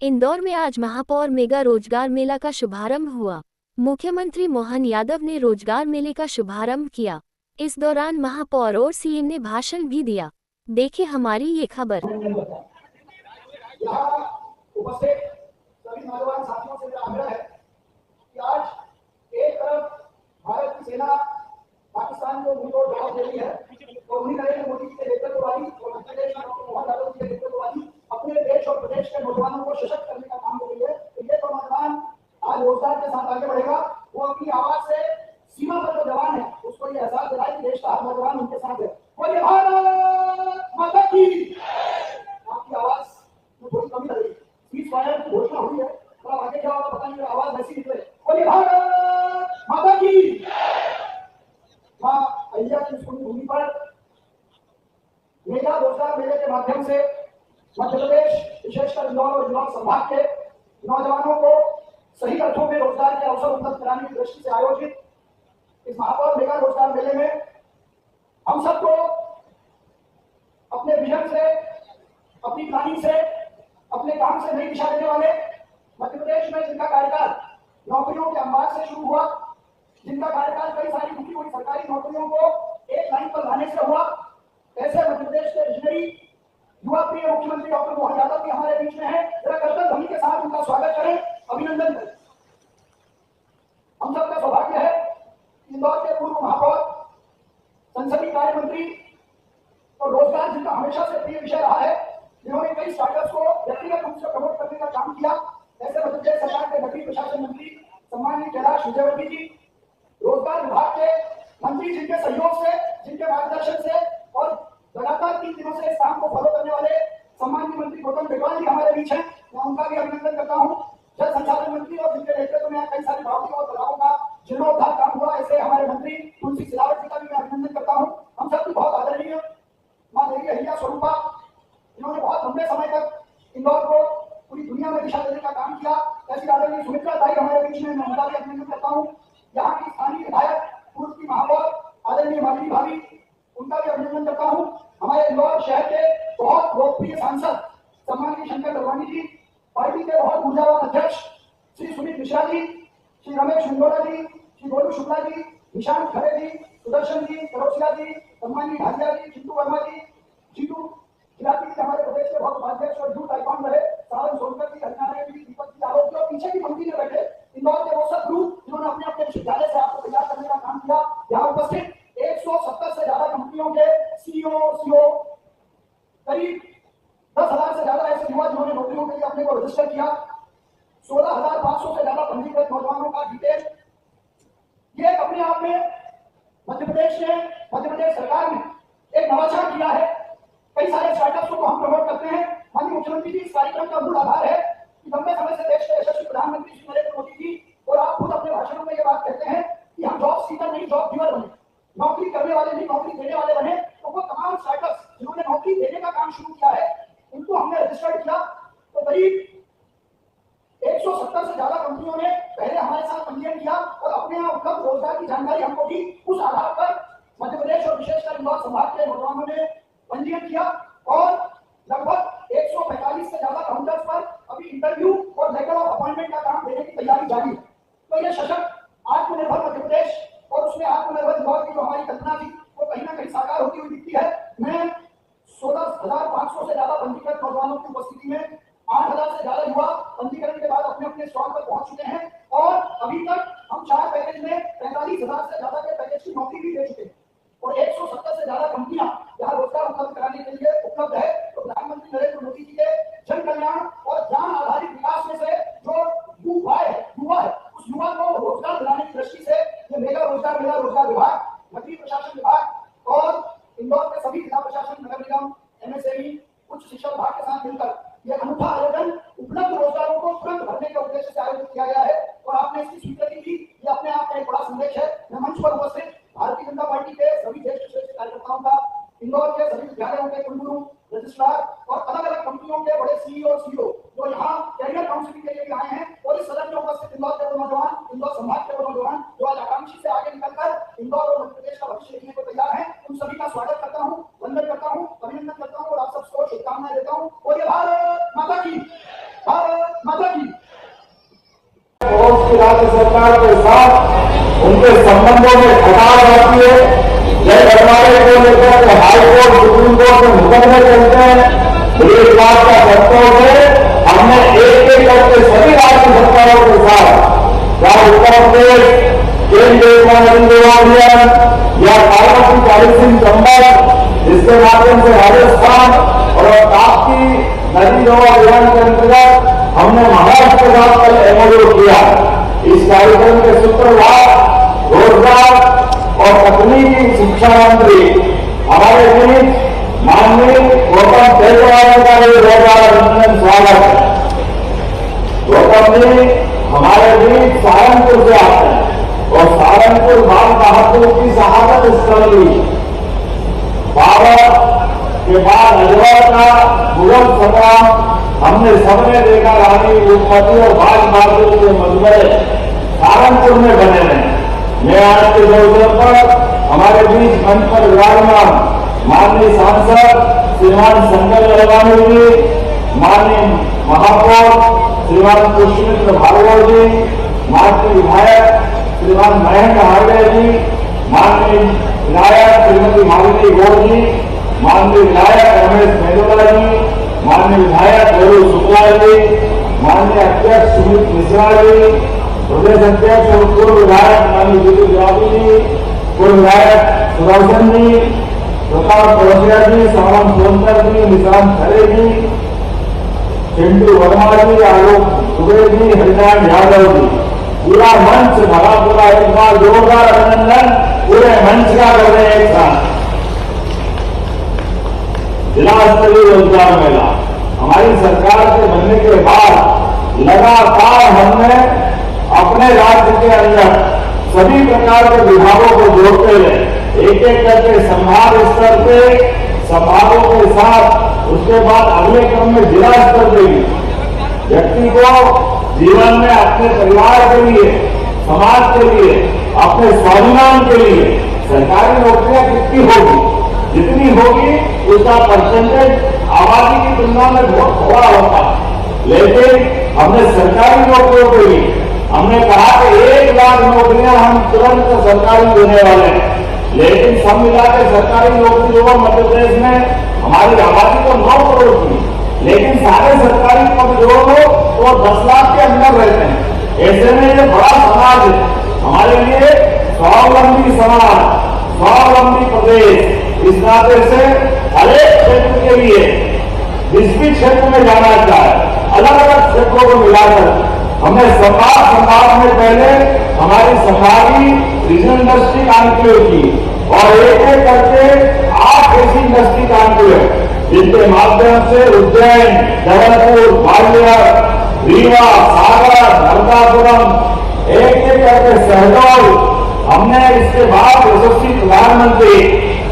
इंदौर में आज महापौर मेगा रोजगार मेला का शुभारंभ हुआ। मुख्यमंत्री मोहन यादव ने रोजगार मेले का शुभारंभ किया। इस दौरान महापौर और सीएम ने भाषण भी दिया। देखिए हमारी ये खबर। यहाँ उपस्थित सभी नौजवान साथियों से मेरा आग्रह है कि आज एक तरफ भारत की सेना पाकिस्तान को मुंहतोड़ जवाब दे रही है तो उन्हीं नरेंद्र मोदी जी के नेतृत्व वाली और मध्य प्रदेश में डॉक्टर मोहन यादव जी के नेतृत्व वाली अपने देश और प्रदेश के नौजवानों को सशक्त करने का काम कर रही है। तो ये तो नौजवान आज रोजगार के साथ आगे बढ़ेगा, वो अपनी आवाज से सीमा पर जो जवान है उसको ये एहसास दिलाए कि देश का हर नौजवान उनके साथ है। बोलिए भारत माता की। आपकी आवाज थोड़ी कमी लग रही है, सीज फायर की घोषणा हुई है, थोड़ा आगे क्या होगा पता नहीं, आवाज वैसी निकले। बोलिए भारत माता की। मां अहिल्या की भूमि पर मेगा रोजगार मेले के माध्यम से मध्य प्रदेश विशेषकर इंदौर और इंदौर संभाग के नौजवानों को सही अर्थों में रोजगार के अवसर उपलब्ध कराने की दृष्टि से आयोजित इस महापौर मेगा रोजगार मेले में हम सबको अपने विजन से, अपनी प्लानिंग से, अपने काम से नई दिशा देने वाले, मध्य प्रदेश में जिनका कार्यकाल नौकरियों के अंबार से शुरू हुआ, जिनका कार्यकाल कई सारी टूटी हुई सरकारी नौकरियों को एक लाइन पर लाने से हुआ, ऐसे मध्य प्रदेश के विजनरी युवा प्रिय मुख्यमंत्री डॉक्टर मोहन यादव जी हमारे बीच में है। जरा कर्तव्य ध्वनि के साथ उनका स्वागत करें, अभिनंदन करें। हम सबका सौभाग्य है इंदौर के पूर्व महापौर, संसदीय कार्य मंत्री और रोजगार जिनका हमेशा से प्रिय विषय रहा है, जिन्होंने कई स्टार्टअप्स को व्यक्तिगत रूप से प्रमोट करने का काम किया, ऐसे मध्य प्रदेश सरकार के नगरीय प्रशासन मंत्री सम्माननीय कैलाश विजयवर्गीय जी, रोजगार विभाग के मंत्री जिनके सहयोग से, जिनके मार्गदर्शन से और लगातार 3 दिनों से इस काम को फॉलो करने वाले सम्माननीय मंत्री गौतम बेगवाल जी हमारे बीच हैं, मैं उनका भी अभिनंदन करता हूँ। जल संसाधन मंत्री और जिनके नेतृत्व में कई सारी बावड़ियों और तालाबों का जीर्णोद्धार काम हुआ, ऐसे हमारे मंत्री तुलसी सिलावट जी का भी मैं अभिनंदन करता हूँ। हम सबकी बहुत आदरणीय मां देवी अहिल्या स्वरूपा, इन्होंने बहुत लंबे समय तक इंदौर को पूरी दुनिया में दिशा देने का काम किया। ऐसी आदरणीय सुमित्रा ताई हमारे बीच में, मैं उनका भी अभिनंदन करता हूँ। यहाँ की स्थानीय विधायक पूर्व की महापौर आदरणीय माधवी भाभी, उनका भी अभिनंदन करता हूँ। हमारे इंदौर शहर के बहुत लोकप्रिय सांसद सम्माननीय शंकर दलवानी जी, पार्टी के बहुत ऊर्जावान अध्यक्ष श्री सुमित मिश्रा जी, श्री रमेश हिंदोला जी, श्री गोलू शुक्ला जी, निशांत खरे जी, सुदर्शन जी, करोसिया जी, सम्माननीय ढालिया जी, चिंटू वर्मा जी, जीतू खिलाती जी हमारे प्रदेश के बहुत उपाध्यक्ष और यूथ आइकॉन रहे, सावन सोनकर जी, हरियाणा जी, दीपक जी, आरोप और पीछे की पंक्ति में बैठे इंदौर के वो सब ग्रुप जिन्होंने अपने अपने विश्वविद्यालय से आपको तैयार करने का काम किया। यहाँ उपस्थित 170 से ज्यादा कंपनियों के सीईओ, करीब 10,000 से ज्यादा ऐसे युवा जिन्होंने नौकरियों के लिए अपने को रजिस्टर किया, 16,500 से ज्यादा पंजीकृत नौजवानों का डिटेल, ये अपने आप में मध्य प्रदेश सरकार ने एक नवाचार किया है। कई सारे स्टार्टअप्स को हम प्रमोट करते हैं। माननीय मुख्यमंत्री जी, इस कार्यक्रम का मूल आधार है कि लंबे समय से देश के यशस्वी प्रधानमंत्री श्री नरेंद्र मोदी जी और आप खुद अपने भाषणों में ये बात कहते हैं कि हम जॉब सीकर नहीं जॉब गिवर बने, नौकरी करने वाले नहीं नौकरी देने वाले बने। तो वो तमाम स्टार्टअप्स जिन्होंने नौकरी देने का काम शुरू किया है, उनको हमने रजिस्टर्ड किया। तो करीब 170 से ज्यादा कंपनियों ने पहले हमारे साथ पंजीयन किया और अपने यहाँ उपलब्ध रोजगार की जानकारी हमको दी। उस आधार पर मध्य प्रदेश और विशेषकर इंदौर संभाग के नौजवानों ने पंजीयन किया और लगभग 145 से ज्यादा काउंटर्स पर अभी इंटरव्यू और लेटर ऑफ अपॉइंटमेंट का काम देने की तैयारी जारी है। तो ये सशक्त आत्मनिर्भर मध्य प्रदेश और उसमें आत्मनिर्भर इंदौर की जो हमारी कल्पना थी वो कहीं ना कहीं साकार होती हुई दिखती है। मैं 16,500 से ज्यादा पंजीकृत नौजवानों की उपस्थिति में 8,000 से ज्यादा युवा पंजीकरण के बाद अपने अपने स्टॉल पर पहुंच चुके हैं और अभी तक हम 4 पैकेज में 45,000 से ज्यादा के पैकेज की नौकरी भी दे चुके हैं और 170 से ज्यादा कंपनियां यहाँ रोजगार उपलब्ध कराने के लिए उपलब्ध है। तो प्रधानमंत्री नरेंद्र मोदी जी के जन कल्याण और ज्ञान आधारित विकास में से जो युवा है उस युवा को रोजगार दिलाने की दृष्टि से ये मेगा रोजगार मेला रोजगार विभाग, नगरीय प्रशासन विभाग और इंदौर के सभी जिला प्रशासन, नगर निगम, एमएसएमई, उच्च शिक्षा विभाग के साथ मिलकर यह अनूठा आयोजन उपलब्ध रोजगारों को तुरंत भरने के उद्देश्य से आयोजित किया गया है और आपने इसकी स्वीकृति की, ये अपने आप में एक बड़ा संदेश है। मैं मंच पर उपस्थित भारतीय जनता पार्टी के सभी ज्येष्ठ कार्यकर्ताओं का की राज्य सरकार के साथ उनके संबंधों में खटाव आती है। जय बंटवारे को लेकर के हाईकोर्ट सुप्रीम कोर्ट में मुकदमे चलते हैं। एक बात का कर्तव्य है, हमने एक एक करके सभी राज्य सरकारों के साथ, या उत्तर प्रदेश केंद्रीय अभियान या पार्वती पॉलिसिंग चंबल, इसके माध्यम से राजस्थान और ताप्ती नदी जोड़ अभियान के अंतर्गत हमने महाराष्ट्र के साथ कल एमओयू किया। इस कार्यक्रम के सूत्रधार रोजगार और तकनीकी शिक्षा मंत्री हमारे बीच माननीय गौतम तेजवाल का भी जोरदार अभिनंदन स्वागत है। गौतम जी हमारे बीच सहारनपुर से आते हैं और सहारनपुर बाल बहादुर की शहादत स्थल हुई। भारत के बाद अजवर का मुगल संग्राम हमने सबने देखा। रानी रूपमती और बाल बहादुर के मकबरे सहारनपुर में बने हैं। मैं आज के अवसर पर हमारे बीच मंच पर विराजमान माननीय सांसद श्रीमान संजय ललवानी जी, माननीय महापौर श्रीमान पुष्पमित्र भार्गव जी, माननीय विधायक श्रीमान मयंक हार्डे जी, माननीय विधायक श्रीमती मालिनी गौड़ जी, माननीय विधायक रमेश मेहरोला जी, माननीय विधायक गौरव शुक्ला जी, माननीय अध्यक्ष सुमित मिश्रा जी, प्रदेश अध्यक्ष और पूर्व विधायक माननीय जीतू जावी जी, पूर्व विधायक सुदर्शन जी, प्रताप कौशिया जी, सावन सोनकर जी, निशांत खरे जी, चिंटू वर्मा जी, आलोक दुबे जी, हरिनारायण यादव जी, पूरा मंच भरा पूरा एक बार जोरदार अभिनंदन पूरे मंच का कर रहे हैं एक साथ। जिला स्तरीय रोजगार मेला हमारी सरकार के बनने के बाद लगातार हमने अपने राज्य के अंदर सभी प्रकार के विभागों को जोड़ते हुए एक एक करके संभाग स्तर पे संभागों के साथ उसके बाद अगले क्रम में जिला स्तर पे भी व्यक्ति को जीवन में अपने परिवार के लिए, समाज के लिए, अपने स्वाभिमान के लिए सरकारी नौकरियां कितनी होगी, जितनी होगी उसका परसेंटेज आबादी की तुलना में बहुत थोड़ा होता है। लेकिन हमने सरकारी नौकरियों के लिए हमने कहा कि 1 लाख नौकरियां हम तुरंत सरकारी देने वाले हैं। लेकिन सब मिला के सरकारी नौकरी जो मध्य प्रदेश में हमारी आबादी तो 9 करोड़ की, लेकिन सारे सरकारी पद जोड़ लो तो 10 लाख के अंदर रहते हैं। ऐसे में ये बड़ा समाज है हमारे लिए, स्वावलंबी समाज, स्वावलंबी प्रदेश। इस नाते से हर एक क्षेत्र के लिए जिस भी क्षेत्र में जाना चाहे अलग अलग क्षेत्रों को मिलाकर हमने संभाग में पहले हमारी सरकारी रीजनल इंडस्ट्री कॉन्क्लेव की और एक एक करके 8 ऐसी इंडस्ट्री कॉन्क्लेव जिनके माध्यम से उज्जैन, जबलपुर, ग्वालियर, रीवा, सागर, नर्मदापुरम एक एक करके शहडोल हमने इसके बाद यशस्वी प्रधानमंत्री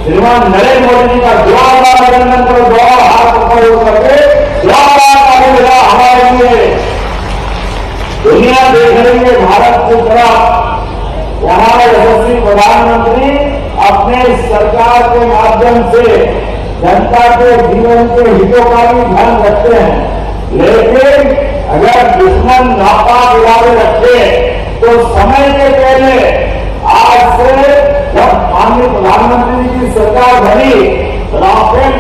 श्रीमान नरेंद्र मोदी जी का जोरदार अभिनंदन करो, दोनों हाथ ऊपर करके जोरदार मिला हमारे लिए। दुनिया देख रही है भारत की तरफ, यहाँ यशस्वी प्रधानमंत्री अपने इस सरकार के माध्यम से जनता के जीवन के हितों का भी ध्यान रखते हैं। लेकिन अगर दुश्मन नापाक इरादे रखे तो समय के पहले आज से जब माननीय प्रधानमंत्री जी की सरकार बनी, राफेल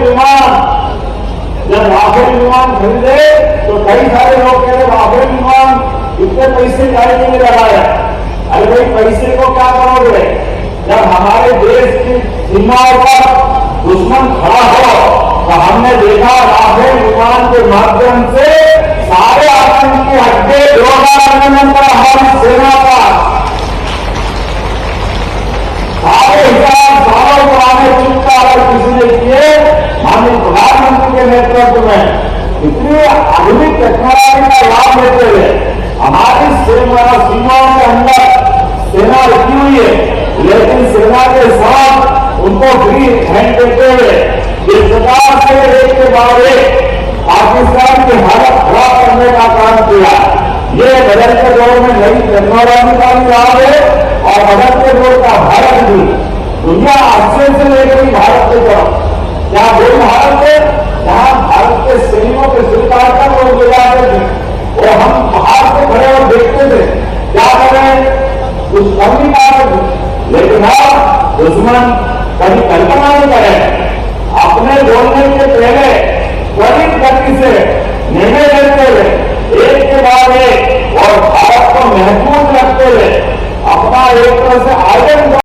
विमान खरीदे तो कई सारे लोग कह रहे राफेल विमान इतने पैसे जाए के लिए लगाया। अरे भाई पैसे को क्या करोगे जब हमारे देश की सीमाओं पर दुश्मन खड़ा हो? तो हमने देखा राफेल विमान के माध्यम से सारे आतंकी हत्या जोरदार पर हमारी सेना का सारे हिसाब सालों पुराने चिंता अगर किसी ने किए माननीय प्रधानमंत्री के नेतृत्व में इतनी आधुनिक टेक्नोलॉजी का लाभ लेते हुए हमारी सीमाओं के अंदर सेना रुकी हुई है, लेकिन सेना के साथ उनको फ्री हैंड देते हुए इस प्रकार से एक के बाद एक पाकिस्तान की हालत खराब करने का काम किया। ये बदलते दौर में नई टेक्नोलॉजी का भी लाभ है और बदलते दौर का भारत भी। दुनिया आश्चर्य से लेकर भारत की तरफ क्या वो भारत है जहां भारत के सैनिकों के स्वीकार कर लोग ले जाते थे और हम बाहर से खड़े और देखते थे क्या नहीं पा सकते, लेकिन अब दुश्मन कभी कल्पना नहीं करे, अपने बोलने के पहले त्वरित गति से निर्णय लेते हुए एक के बाद एक और भारत को महफूज रखते हुए अपना एक तरह से आयरन